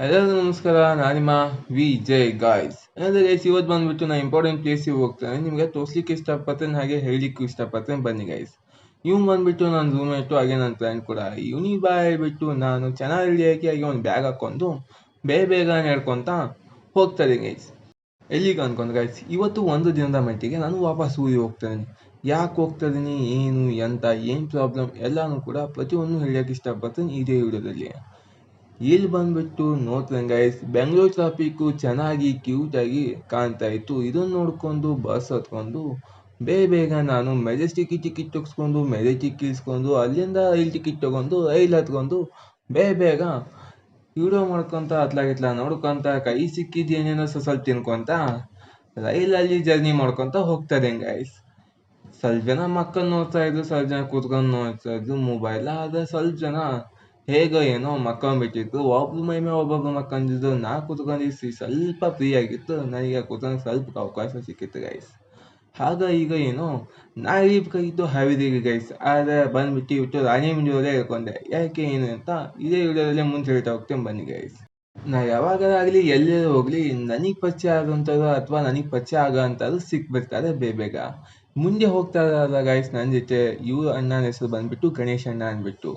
ಎಲ್ಲರಿಗೂ ನಮಸ್ಕಾರ. ನಾನು ನಿಮ್ಮ ವಿಜಯ್ ಗಾಯ್ಸ್. ಅಂದರೆ ಗೈಸ್, ಇವತ್ತು ಬಂದ್ಬಿಟ್ಟು ನಾನು ಇಂಪಾರ್ಟೆಂಟ್ ಪ್ಲೇಸಿಗೆ ಹೋಗ್ತೇನೆ. ನಿಮಗೆ ತೋರಿಸ್ಲಿಕ್ಕೆ ಇಷ್ಟಪಡ್ತೇನೆ, ಹಾಗೆ ಹೇಳಲಿಕ್ಕೂ ಇಷ್ಟಪಡ್ತೇನೆ. ಬನ್ನಿ ಗೈಸ್. ಇವ್ನು ಬಂದ್ಬಿಟ್ಟು ನನ್ನ ರೂಮೇಟು, ಹಾಗೆ ನನ್ನ ಫ್ರೆಂಡ್ ಕೂಡ. ಇವನಿಗೆ ಬಾಯ್ಬಿಟ್ಟು ನಾನು ಚೆನ್ನಾಗಿ ರೆಡಿಯಾಗಿ ಹಾಗೆ ಒಂದು ಬ್ಯಾಗ್ ಹಾಕ್ಕೊಂಡು ಬೇಗ ಬೇಗ ನಡ್ಕೊತ ಹೋಗ್ತಾರೆ ಗೈಸ್. ಎಲ್ಲಿಗೆ ಅನ್ಕೊಂಡು ಗೈಸ್, ಇವತ್ತು ಒಂದು ದಿನದ ಮಟ್ಟಿಗೆ ನಾನು ವಾಪಸ್ ಊರಿಗೆ ಹೋಗ್ತಾಯಿದ್ದೀನಿ. ಯಾಕೆ ಹೋಗ್ತಾಯಿದ್ದೀನಿ, ಏನು ಎಂತ, ಏನು ಪ್ರಾಬ್ಲಮ್ ಎಲ್ಲನೂ ಕೂಡ ಪ್ರತಿಯೊಂದು ಹೇಳೋಕ್ಕೆ ಇಷ್ಟಪಡ್ತೀನಿ ಇದೇ ವಿಡಿಯೋದಲ್ಲಿ. ಇಲ್ಲಿ ಬಂದ್ಬಿಟ್ಟು ನೋಡ್ತೇನೆ ಗೈಸ್, ಬೆಂಗಳೂರು ಟ್ರಾಫಿಕ್ಕು ಚೆನ್ನಾಗಿ ಕ್ಯೂಟಾಗಿ ಕಾಣ್ತಾ ಇತ್ತು. ಇದನ್ನು ನೋಡ್ಕೊಂಡು ಬಸ್ ಹತ್ಕೊಂಡು ಬೇಗ ನಾನು ಮೆಜೆಸ್ಟಿಕ್ ಟಿಕೆಟ್ ತೆಗೆಸ್ಕೊಂಡು ಮೆಜೆಸ್ಟಿಕ್ ಇಳಿಸ್ಕೊಂಡು ಅಲ್ಲಿಂದ ರೈಲ್ ಟಿಕೆಟ್ ತೊಗೊಂಡು ರೈಲ್ ಹತ್ಕೊಂಡು ಬೇಗ ವಿಡಿಯೋ ಮಾಡ್ಕೊತ ಅತ್ಲಾಗಿತ್ಲ ನೋಡ್ಕೊತ ಕೈ ಸಿಕ್ಕಿದ್ದೇನೇನೋ ಸ್ವಲ್ಪ ತಿನ್ಕೊತ ರೈಲಲ್ಲಿ ಜರ್ನಿ ಮಾಡ್ಕೊತ ಹೋಗ್ತಾರೆ ಗೈಸ್. ಸ್ವಲ್ಪ ಜನ ಮಕ್ಕಳು ನೋಡ್ತಾ ಇದ್ರು, ಸ್ವಲ್ಪ ಜನ ಕೂತ್ಕೊಂಡು ನೋಡ್ತಾ ಇದ್ರು ಮೊಬೈಲ್. ಆದರೆ ಸ್ವಲ್ಪ ಜನ ಹೇಗೋ ಏನೋ ಮಕ್ಕೊಂಡ್ಬಿಟ್ಟಿದ್ರು. ಒಬ್ರು ಮೈ ಮೇಲೆ ಒಬ್ಬೊಬ್ರು ಮಕ್ಕೊಂಡಿದ್ರು. ನಾ ಕೂತ್ಕೊಂಡಿಸಿ ಸ್ವಲ್ಪ ಫ್ರೀ ಆಗಿತ್ತು. ನನಗೆ ಕೂತ್ಕೊಂಡು ಸ್ವಲ್ಪ ಅವಕಾಶ ಸಿಕ್ಕಿತ್ತು ಗೈಸ್. ಆಗ ಈಗ ಏನು ನಾ ಇಳಿಬೇಕಾಗಿತ್ತು ಹಾವೇರಿಗೆ ಗೈಸ್. ಆದರೆ ಬಂದ್ಬಿಟ್ಟು ಇವತ್ತು ರಾಣಿಮಂದಿರಲ್ಲೇ ಹೇಳ್ಕೊಂಡೆ. ಯಾಕೆ ಏನು ಅಂತ ಇದೇ ವಿಡಿಯೋದಲ್ಲೇ ಮುಂಚೆ ಹೇಳ್ತಾ ಹೋಗ್ತೇನೆ, ಬನ್ನಿ ಗೈಸ್. ನಾ ಯಾವಾಗಲಾಗಲಿ ಎಲ್ಲೇ ಹೋಗಲಿ ನನಗೆ ಪರಿಚಯ ಆಗೋಂಥದ್ದು ಅಥವಾ ನನಗೆ ಪರಿಚಯ ಆಗೋ ಅಂಥದ್ದು ಸಿಕ್ಬಿಡ್ತಾರೆ ಬೇಗ. ಮುಂದೆ ಹೋಗ್ತಾ ಇರಲ್ಲ ಗೈಸ್ ನನ್ನ ಜೊತೆ. ಇವ್ರ ಅಣ್ಣನ ಹೆಸರು ಬಂದ್ಬಿಟ್ಟು ಗಣೇಶ್ ಅಣ್ಣ ಅಂದ್ಬಿಟ್ಟು.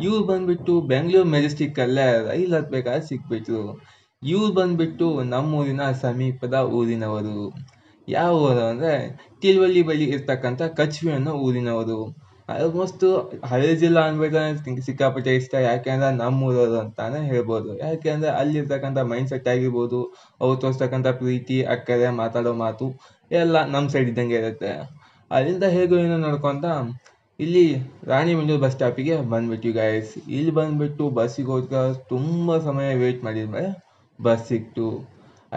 ಇವ್ರು ಬಂದ್ಬಿಟ್ಟು ಬೆಂಗಳೂರು ಮೆಜೆಸ್ಟಿಕ್ಕಲ್ಲೇ ರೈಲ್ ಹತ್ಬೇಕಾದ್ರೆ ಸಿಕ್ಬಿಟ್ರು. ಇವ್ರು ಬಂದ್ಬಿಟ್ಟು ನಮ್ಮೂರಿನ ಸಮೀಪದ ಊರಿನವರು. ಯಾವ ಊರು ಅಂದರೆ ತಿಳುವಳ್ಳಿ ಬಳಿ ಇರ್ತಕ್ಕಂಥ ಕಚ್ವಿ ಅನ್ನೋ ಊರಿನವರು. ಆಲ್ಮೋಸ್ಟ್ ಹಳೆ ಜಿಲ್ಲಾ ಅಂದ್ಬಿಟ್ರೆ ಸಿಕ್ಕಾಪಟ್ಟೆ ಇಷ್ಟ. ಯಾಕೆಂದ್ರೆ ನಮ್ಮೂರವರು ಅಂತಾನೆ ಹೇಳ್ಬೋದು. ಯಾಕೆಂದ್ರೆ ಅಲ್ಲಿರ್ತಕ್ಕಂಥ ಮೈಂಡ್ ಸೆಟ್ ಆಗಿರ್ಬೋದು, ಅವ್ರು ತೋರಿಸ್ತಕ್ಕಂಥ ಪ್ರೀತಿ ಅಕ್ಕರೆ ಮಾತಾಡೋ ಮಾತು ಎಲ್ಲ ನಮ್ಮ ಸೈಡ್ ಇದ್ದಂಗೆ ಇರುತ್ತೆ. ಅಲ್ಲಿಂದ ಹೇಗೋ ಏನೋ ನೋಡ್ಕೊಂತ ಇಲ್ಲಿ ರಾಣಿಮಂದಿರ ಬಸ್ ಸ್ಟಾಪಿಗೆ ಬಂದ್ಬಿಟ್ವಿ ಗೈಸ್. ಇಲ್ಲಿ ಬಂದ್ಬಿಟ್ಟು ಬಸ್ಸಿಗೋಸ್ಕರ ತುಂಬ ಸಮಯ ವೇಟ್ ಮಾಡಿದ್ಮೇಲೆ ಬಸ್ ಸಿಕ್ತು.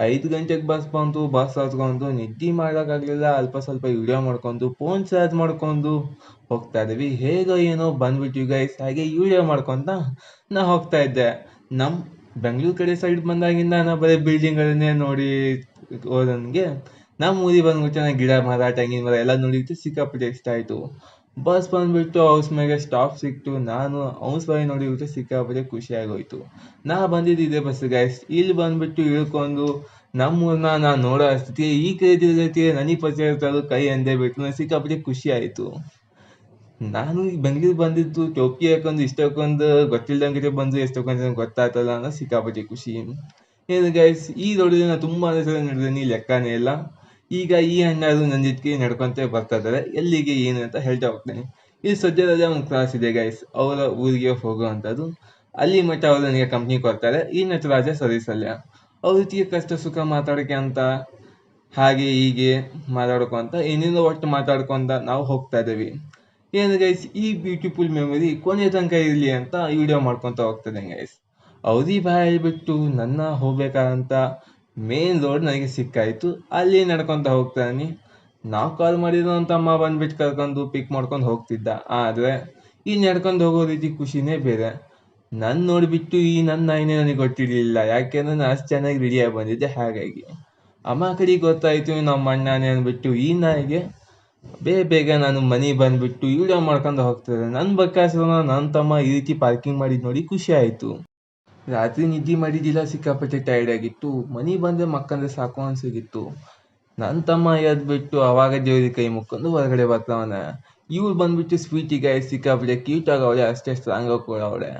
5 ಗಂಟೆಗೆ ಬಸ್ ಬಂತು. ಬಸ್ ಹತ್ಕೊಂಡು ನಿದ್ದೆ ಮಾಡೋಕ್ಕಾಗಲಿಲ್ಲ. ಅಲ್ಪ ಸ್ವಲ್ಪ ವಿಡಿಯೋ ಮಾಡ್ಕೊಂಡು ಫೋನ್ ಚಾರ್ಜ್ ಮಾಡ್ಕೊಂಡು ಹೋಗ್ತಾ ಇದ್ದೀವಿ. ಹೇಗೋ ಏನೋ ಬಂದ್ಬಿಟ್ವಿ ಗೈಸ್. ಹಾಗೆ ವಿಡಿಯೋ ಮಾಡ್ಕೊತ ನಾ ಹೋಗ್ತಾ ಇದ್ದೆ. ನಮ್ಮ ಬೆಂಗಳೂರು ಕಡೆ ಸೈಡ್ ಬಂದಾಗಿಂದ ನಾ ಬರೀ ಬಿಲ್ಡಿಂಗ್ಗಳನ್ನೇ ನೋಡಿ ಹೋದಂಗೆ ನಮ್ಮ ಊರಿಗೆ ಬಂದ್ಬಿಟ್ಟು ನನಗೆ ಗಿಡ ಮರ ತೆಂಗಿನ ಮರ ಎಲ್ಲ ನೋಡಿದ್ದು ಸಿಕ್ಕಾಪಟ್ಟೆ ಇಷ್ಟ ಆಯಿತು. ಬಸ್ ಬಂದ್ಬಿಟ್ಟು ಹೌಸ್ ಮೇಲೆ ಸ್ಟಾಪ್ ಸಿಕ್ತು. ನಾನು ಹೌಸ್ ಬಾಯ್ ನೋಡಿಬಿಟ್ಟು ಸಿಕ್ಕಾಪಟ್ಟೆ ಖುಷಿ ಆಗೋಯ್ತು. ನಾ ಬಂದಿದ್ದು ಇದೇ ಬಸ್ ಗೈಸ್. ಇಲ್ಲಿ ಬಂದ್ಬಿಟ್ಟು ಇಳ್ಕೊಂಡು ನಮ್ಮೂರನ್ನ ನಾನು ನೋಡೋ ಅಷ್ಟೊತ್ತಿಗೆ ಈ ಕೈ ತಿರುಗತಿಗೆ ನನಗೆ ಪರಿಚಯ ಇರ್ತಾರೋ ಕೈ ಅಂದೇ ಬಿಟ್ಟು ನನಗೆ ಸಿಕ್ಕಾಪಟ್ಟೆ ಖುಷಿ ಆಯಿತು. ನಾನು ಈ ಬೆಂಗಳೂರು ಬಂದಿದ್ದು ಟೋಪಿ ಹಾಕೊಂಡು ಇಷ್ಟಕ್ಕೊಂದು ಗೊತ್ತಿಲ್ದಂಗೆ ಬಂದು ಎಷ್ಟೊಂದು ಗೊತ್ತಾಯ್ತಲ್ಲ ಅನ್ನೋ ಸಿಕ್ಕಾಪಟ್ಟೆ ಖುಷಿ. ಏನು ಗೈಸ್, ಈ ರೋಡಲ್ಲಿ ನಾನು ತುಂಬ ಸಲ ನಡೆದೀನಿ, ಲೆಕ್ಕನೇ ಇಲ್ಲ. ಈಗ ಈ ಅಣ್ಣರು ನನ್ನ ಜೊತೆಗೆ ನಡ್ಕೊಂತ ಬರ್ತಾ ಇದ್ದಾರೆ. ಎಲ್ಲಿಗೆ ಏನು ಅಂತ ಹೇಳ್ತಾ ಹೋಗ್ತೇನೆ. ಇಲ್ಲಿ ಸದ್ಯದಲ್ಲೇ ಒಂದು ಕ್ಲಾಸ್ ಇದೆ ಗೈಸ್, ಅವರ ಊರಿಗೆ ಹೋಗುವಂಥದ್ದು. ಅಲ್ಲಿ ಮಟ್ಟ ಅವರು ನನಗೆ ಕಂಪ್ನಿ ಕೊಡ್ತಾರೆ ಈ ನಟರಾಜ ಸರ್ವಿಸಲ್ಲೇ. ಅವ್ರ ಜೊತೆಗೆ ಕಷ್ಟ ಸುಖ ಮಾತಾಡೋಕ್ಕೆ ಅಂತ ಹಾಗೆ ಹೀಗೆ ಮಾತಾಡ್ಕೊಂತ ಏನೇನೋ ಒಟ್ಟು ಮಾತಾಡ್ಕೊಂತ ನಾವು ಹೋಗ್ತಾ ಇದ್ದೀವಿ. ಏನು ಗೈಸ್, ಈ ಬ್ಯೂಟಿಫುಲ್ ಮೆಮೊರಿ ಕೊನೆ ತನಕ ಇರಲಿ ಅಂತ ವಿಡಿಯೋ ಮಾಡ್ಕೊತ ಹೋಗ್ತದೆ ಗೈಸ್. ಅವಧಿ ಬಾಯಿ ಬಿಟ್ಟು ನನ್ನ ಹೋಗ್ಬೇಕಾದಂಥ ಮೇನ್ ರೋಡ್ ನನಗೆ ಸಿಕ್ಕಾಯಿತು. ಅಲ್ಲಿ ನಡ್ಕೊತ ಹೋಗ್ತಾನೆ. ನಾವು ಕಾಲ್ ಮಾಡಿದ್ರು ಅಂತ ತಮ್ಮ ಬಂದ್ಬಿಟ್ಟು ಕರ್ಕೊಂಡು ಪಿಕ್ ಮಾಡ್ಕೊಂಡು ಹೋಗ್ತಿದ್ದ. ಆದರೆ ಈ ನಡ್ಕೊಂಡು ಹೋಗೋ ರೀತಿ ಖುಷಿನೇ ಬೇರೆ. ನನ್ನ ನೋಡಿಬಿಟ್ಟು ಈ ನನ್ನ ನಾಯಿನೇ ನನಗೆ ಗೊತ್ತಿರಲಿಲ್ಲ. ಯಾಕೆಂದ್ರೆ ನಾನು ಅಷ್ಟು ಚೆನ್ನಾಗಿ ರೆಡಿಯಾಗಿ ಬಂದಿದ್ದೆ. ಹಾಗಾಗಿ ಅಮ್ಮ ಕಡೆಗೆ ಗೊತ್ತಾಯಿತು ನಮ್ಮ ಅಣ್ಣನೇ ಅಂದ್ಬಿಟ್ಟು ಈ ನಾಯಿಗೆ ಬೇಗ ನಾನು ಮನೆಗೆ ಬಂದುಬಿಟ್ಟು ವಿಡಿಯೋ ಮಾಡ್ಕೊಂಡು ಹೋಗ್ತಿದ್ದೆ. ನನ್ನ ಬಕ್ಕಾಸು ನನ್ನ ತಮ್ಮ ಈ ರೀತಿ ಪಾರ್ಕಿಂಗ್ ಮಾಡಿದ್ದು ನೋಡಿ ಖುಷಿ ಆಯಿತು. ರಾತ್ರಿ ನಿದ್ದೆ ಮಾಡಿದ್ದಿಲ್ಲ, ಸಿಕ್ಕಾಪಟ್ಟೆ ಟೈರ್ಡ್ ಆಗಿತ್ತು. ಮನೆಗೆ ಬಂದರೆ ಮಕ್ಕಂದ್ರೆ ಸಾಕು ಅನ್ಸಿಗಿತ್ತು. ನನ್ನ ತಮ್ಮ ಎದ್ಬಿಟ್ಟು ಅವಾಗ ದೇವ್ರಿಗೆ ಕೈ ಮುಕ್ಕೊಂಡು ಹೊರಗಡೆ ಬರ್ತಾವನೆ. ಇವ್ಳು ಬಂದ್ಬಿಟ್ಟು ಸ್ವೀಟಿಗೆ ಸಿಕ್ಕಾಪಟ್ಟೆ ಕ್ಯೂಟ್ ಆಗವಳೆ, ಅಷ್ಟೇ ಸ್ಟ್ರಾಂಗ್ ಆಗಿ ಕೂಡ ಅವಳೆ.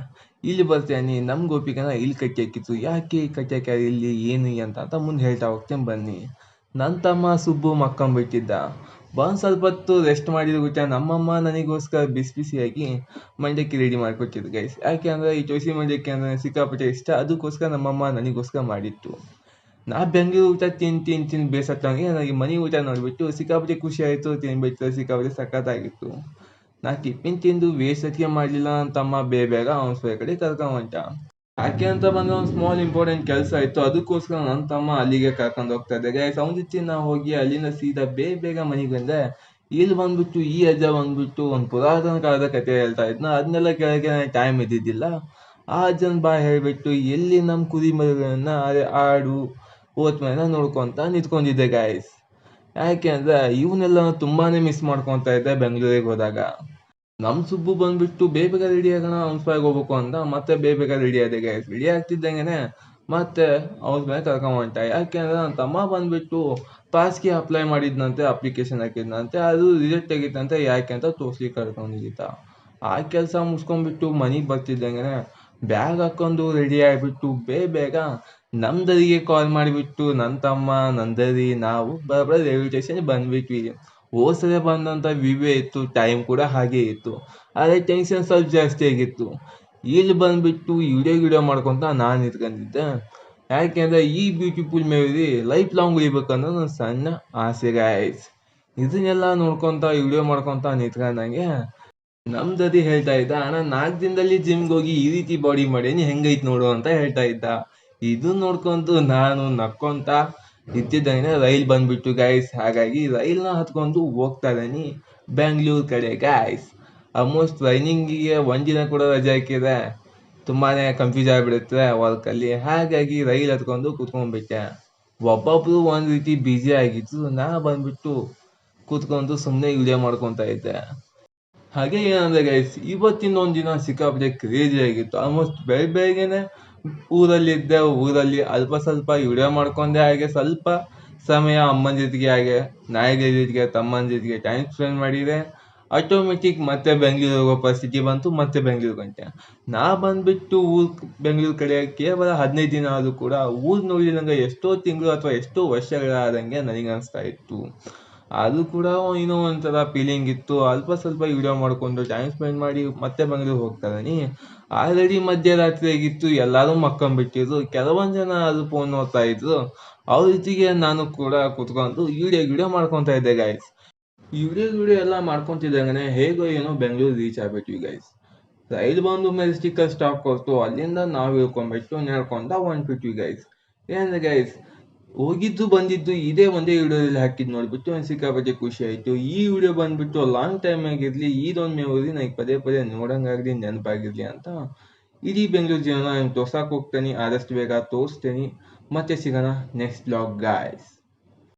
ಇಲ್ಲಿ ಬರ್ತೇನೆ ನಮ್ಮ ಗೋಪಿಕನ ಇಲ್ಲಿ ಕಟ್ಟಿ ಹಾಕಿತ್ತು. ಯಾಕೆ ಕಟ್ಟಿ ಹಾಕ್ಯಾರ ಇಲ್ಲಿ ಏನು ಅಂತ ಮುಂದೆ ಹೇಳ್ತಾ ಹೋಗ್ತೇನೆ ಬನ್ನಿ. ನನ್ನ ತಮ್ಮ ಸುಬ್ಬು ಮಕ್ಕೊಂಬಿಟ್ಟಿದ್ದ. ಬಂದು ಸ್ವಲ್ಪ ಹೊತ್ತು ರೆಸ್ಟ್ ಮಾಡಿದ ಊಟ ನಮ್ಮಮ್ಮ ನನಗೋಸ್ಕರ ಬಿಸಿ ಬಿಸಿಯಾಗಿ ಮಂಡಕ್ಕಿ ರೆಡಿ ಮಾಡಿಕೊಟ್ಟಿದ್ದು ಗೈಸ್. ಯಾಕೆ ಅಂದರೆ ಈ ಚೋಸಿ ಮಂಡಕ್ಕಿ ಅಂದರೆ ಸಿಕ್ಕಾಪಟ್ಟೆ ಇಷ್ಟ. ಅದಕ್ಕೋಸ್ಕರ ನಮ್ಮಮ್ಮ ನನಗೋಸ್ಕರ ಮಾಡಿತ್ತು. ನಾ ಬೆಂಗಳೂರು ಊಟ ತಿಂದು ಬೇಸತ್ತವನಿಗೆ ನನಗೆ ಮನೆ ಊಟ ನೋಡಿಬಿಟ್ಟು ಸಿಕ್ಕಾಪಟ್ಟೆ ಖುಷಿ ಆಯಿತು. ತಿನ್ಬಿಟ್ಟು ಸಿಕ್ಕಾಪಟ್ಟೆ ಸಖತ್ತಾಗಿತ್ತು. ನಾ ಟಿಫಿನ್ ತಿಂದು ವೇಸ್ಟ್ ಮಾಡಲಿಲ್ಲ. ನನ್ನ ತಮ್ಮ ಬೇಗ ಅವನ ಕಡೆ ಕರ್ಕೊಂಡ್ಬಂಟ. ಯಾಕೆ ಅಂತ ಬಂದ್ರೆ ಒಂದು ಸ್ಮಾಲ್ ಇಂಪಾರ್ಟೆಂಟ್ ಕೆಲಸ ಇತ್ತು. ಅದಕ್ಕೋಸ್ಕರ ನನ್ನ ತಮ್ಮ ಅಲ್ಲಿಗೆ ಕರ್ಕೊಂಡು ಹೋಗ್ತಾ ಇದ್ದೆ ಗೈಸ್. ಅವನ ಜೊತೆ ನಾ ಹೋಗಿ ಅಲ್ಲಿಂದ ಸೀದಾ ಬೇಗ ಮನೆಗೆ ಬಂದೆ. ಇಲ್ಲಿ ಬಂದ್ಬಿಟ್ಟು ಈ ಅಜ್ಜ ಬಂದ್ಬಿಟ್ಟು ಒಂದು ಪುರಾತನ ಕಾಲದ ಕತೆ ಹೇಳ್ತಾ ಇದ್ನ. ಅದನ್ನೆಲ್ಲ ಕೇಳೋಕ್ಕೆ ನನಗೆ ಟೈಮ್ ಇದ್ದಿದ್ದಿಲ್ಲ. ಆ ಅಜ್ಜನ ಬಾ ಹೇಳಿಬಿಟ್ಟು ಎಲ್ಲಿ ನಮ್ಮ ಕುರಿ ಮರಿಗಳನ್ನ ಆಡು ಓತ್ ಮೇಲೆ ನೋಡ್ಕೊತ ನಿಂತ್ಕೊಂಡಿದ್ದೆ ಗೈಸ್. ಯಾಕೆ ಅಂದರೆ ಇವನ್ನೆಲ್ಲ ತುಂಬಾ ಮಿಸ್ ಮಾಡ್ಕೊತಾ ಇದ್ದೆ ಬೆಂಗಳೂರಿಗೆ ಹೋದಾಗ. ನಮ್ಮ ಸುಬ್ಬು ಬಂದ್ಬಿಟ್ಟು ಬೇಗ ರೆಡಿ ಆಗೋಣ, ಅವ್ನ ಹೋಗ್ಬೇಕು ಅಂತ ಮತ್ತೆ ಬೇಗ ರೆಡಿ ಆದೆ ಗೈಸ್. ರೆಡಿ ಆಗ್ತಿದ್ದಂಗೆ ಮತ್ತೆ ಅವ್ರ ಮೇಲೆ ಕರ್ಕೊಂಬಂಟ. ಯಾಕೆಂದ್ರೆ ನನ್ನ ತಮ್ಮ ಬಂದ್ಬಿಟ್ಟು ಪಾಸ್ಗೆ ಅಪ್ಲೈ ಮಾಡಿದ್ನಂತೆ, ಅಪ್ಲಿಕೇಶನ್ ಹಾಕಿದ್ನಂತೆ, ಅದು ರಿಜೆಕ್ಟ್ ಆಗಿತ್ತಂತೆ. ಯಾಕೆ ಅಂತ ತೋರ್ಸ್ಲಿಕ್ಕೆ ಕರ್ಕೊಂಡಿದ್ದ. ಆ ಕೆಲಸ ಮುಗಿಸ್ಕೊಂಡ್ಬಿಟ್ಟು ಮನೆಗೆ ಬರ್ತಿದ್ದಂಗೆ ಬ್ಯಾಗ್ ಹಾಕೊಂಡು ರೆಡಿ ಆಗಿಬಿಟ್ಟು ಬೇಗ ನಮ್ದರಿಗೆ ಕಾಲ್ ಮಾಡಿಬಿಟ್ಟು ನನ್ನ ತಮ್ಮ ನಂದರಿ ನಾವು ಬರೋಬ್ಬರ ರೈಲ್ವೆ ಸ್ಟೇಷನ್ ಬಂದ್ಬಿಟ್ವಿ. ಹೋಸರೆ ಬಂದಂಥ ವಿವೇ ಇತ್ತು, ಟೈಮ್ ಕೂಡ ಹಾಗೆ ಇತ್ತು, ಆದರೆ ಟೆನ್ಷನ್ ಸ್ವಲ್ಪ ಜಾಸ್ತಿ ಆಗಿತ್ತು. ಇಲ್ಲಿ ಬಂದ್ಬಿಟ್ಟು ವಿಡಿಯೋ ಮಾಡ್ಕೊಂತ ನಾನು ನಿಂತ್ಕೊಂಡಿದ್ದೆ. ಯಾಕೆಂದ್ರೆ ಈ ಬ್ಯೂಟಿಫುಲ್ ಮೆಮೊರಿ ಲೈಫ್ ಲಾಂಗ್ ಉಳಿಬೇಕನ್ನೋ ನನ್ನ ಸಣ್ಣ ಆಸೆ ಗಾಯ್ಸ್. ಇದನ್ನೆಲ್ಲ ನೋಡ್ಕೊಂತ ವಿಡಿಯೋ ಮಾಡ್ಕೊಂತ ನಿಂತ್ಕೊಂಡಂಗೆ ನಮ್ದದಿ ಹೇಳ್ತಾ ಇದ್ದ, ಅಣ್ಣ 4 ದಿನದಲ್ಲಿ ಜಿಮ್ಗೆ ಹೋಗಿ ಈ ರೀತಿ ಬಾಡಿ ಮಾಡೀನಿ, ಹೆಂಗೈತ್ ನೋಡು ಅಂತ ಹೇಳ್ತಾ ಇದ್ದ. ಇದನ್ನ ನೋಡ್ಕೊಂತು ನಾನು ನಕ್ಕೊಂತ ಇತ್ತಿದ್ದಂಗೆ ರೈಲ್ ಬಂದ್ಬಿಟ್ಟು ಗಾಯ್ಸ್. ಹಾಗಾಗಿ ರೈಲ್ನ ಹತ್ಕೊಂಡು ಹೋಗ್ತಾ ಇದ್ದೀನಿ ಬೆಂಗಳೂರು ಕಡೆ ಗಾಯ್ಸ್. ಆಲ್ಮೋಸ್ಟ್ ಟ್ರೈನಿಂಗಿಗೆ 1 ದಿನ ಕೂಡ ರಜೆ ಹಾಕಿದೆ, ತುಂಬಾನೇ ಕನ್ಫ್ಯೂಸ್ ಆಗಿಬಿಡುತ್ತೆ ವರ್ಕಲ್ಲಿ. ಹಾಗಾಗಿ ರೈಲ್ ಹತ್ಕೊಂಡು ಕೂತ್ಕೊಂಡ್ಬಿಟ್ಟೆ. ಒಬ್ಬೊಬ್ರು ಒಂದು ರೀತಿ ಬ್ಯುಸಿ ಆಗಿದ್ರು, ನಾ ಬಂದ್ಬಿಟ್ಟು ಕೂತ್ಕೊಂಡು ಸುಮ್ಮನೆ ವಿಡಿಯೋ ಮಾಡ್ಕೊತಾ ಇದ್ದೆ. ಹಾಗೆ ಏನಂದ್ರೆ ಗೈಸ್, ಇವತ್ತಿನ ಒಂದು ದಿನ ಸಿಕ್ಕಾಪಟ್ಟೆ ಕ್ರೇಜಿ ಆಗಿತ್ತು. ಆಲ್ಮೋಸ್ಟ್ ಬೆಳಗ್ಗೆನೆ ಊರಲ್ಲಿದ್ದೆ, ಊರಲ್ಲಿ ಅಲ್ಪ ಸ್ವಲ್ಪ ವಿಡಿಯೋ ಮಾಡ್ಕೊಂಡೆ. ಹಾಗೆ ಸ್ವಲ್ಪ ಸಮಯ ಅಮ್ಮನ ಜೊತೆಗೆ, ಹಾಗೆ ನಾಯಿಗಳ ಜೊತೆಗೆ, ತಮ್ಮನ ಜೊತೆಗೆ ಟೈಮ್ ಸ್ಪೆಂಡ್ ಮಾಡಿದೆ. ಆಟೋಮೆಟಿಕ್ ಮತ್ತೆ ಬೆಂಗಳೂರು ಹೋಗೋ ಪರಿಸ್ಥಿತಿ ಬಂತು, ಮತ್ತೆ ಬೆಂಗಳೂರು ಗಂಟೆ. ನಾ ಬಂದ್ಬಿಟ್ಟು ಬೆಂಗಳೂರು ಕಡೆ ಕೇವಲ 15 ದಿನ ಆದರೂ ಕೂಡ ಊರು ನೋಡಿದಂಗೆ ಎಷ್ಟೋ ತಿಂಗಳು ಅಥವಾ ಎಷ್ಟೋ ವರ್ಷಗಳಾದಂಗೆ ನನಗೆ ಅನಿಸ್ತಾ ಇತ್ತು. ಅದು ಕೂಡ ಏನೋ ಒಂಥರ ಫೀಲಿಂಗ್ ಇತ್ತು. ಅಲ್ಪ ಸ್ವಲ್ಪ ವಿಡಿಯೋ ಮಾಡಿಕೊಂಡು ಟೈಮ್ ಸ್ಪೆಂಡ್ ಮಾಡಿ ಮತ್ತೆ ಬೆಂಗಳೂರು ಹೋಗ್ತಾ ಇದ್ದೀನಿ. ಆಲ್ರೆಡಿ ಮಧ್ಯರಾತ್ರಿ ಆಗಿತ್ತು, ಎಲ್ಲರೂ ಮಕ್ಕೊಂಬಿಟ್ಟಿದ್ರು. ಕೆಲವೊಂದು ಜನ ಅದು ಫೋನ್ ನೋಡ್ತಾ ಇದ್ರು. ಅವ್ರ ಜೊತೆಗೆ ನಾನು ಕೂಡ ಕೂತ್ಕೊಂಡು ವಿಡಿಯೋ ಮಾಡ್ಕೊತಾ ಇದ್ದೆ ಗೈಸ್. ವಿಡಿಯೋ ಎಲ್ಲ ಮಾಡ್ಕೊತಿದ್ದಂಗೆ ಹೇಗೋ ಏನೋ ಬೆಂಗಳೂರು ರೀಚ್ ಆಗ್ಬಿಟ್ವಿ ಗೈಸ್. ರೈಲ್ ಬಂದು ಮೆಜೆಸ್ಟಿಕಲ್ ಸ್ಟಾಪ್ ಕೊಡ್ತು, ಅಲ್ಲಿಂದ ನಾವು ಇಳ್ಕೊಂಡ್ಬಿಟ್ಟು ನಡ್ಕೊಂಡ ಹೊಂಟ್ಬಿಟ್ವಿ ಗೈಸ್. ಏನಂದ್ರೆ ಗೈಸ್, ಹೋಗಿದ್ದು ಬಂದಿದ್ದು ಇದೇ ಒಂದೇ ವಿಡಿಯೋದಲ್ಲಿ ಹಾಕಿದ್ದು ನೋಡ್ಬಿಟ್ಟು ನನಗೆ ಸಿಕ್ಕಾಪಟ್ಟೆ ಖುಷಿ ಆಯಿತು. ಈ ವಿಡಿಯೋ ಬಂದ್ಬಿಟ್ಟು ಲಾಂಗ್ ಟೈಮ್ ಆಗಿರಲಿ, ಇದೊಂದು ಮೆಮೊರಿ ನನಗೆ ಪದೇ ಪದೇ ನೋಡಂಗಾಗಲಿ, ನೆನಪಾಗಿರಲಿ ಅಂತ ಇಡೀ ಬೆಂಗಳೂರು ಜೀವನ ನಾನು ತೋರ್ಸಕ್ಕೆ ಹೋಗ್ತೀನಿ. ಆದಷ್ಟು ಬೇಗ ತೋರಿಸ್ತೀನಿ. ಮತ್ತೆ ಸಿಗೋಣ ನೆಕ್ಸ್ಟ್ ಬ್ಲಾಗ್ ಗಾಯ್ಸ್.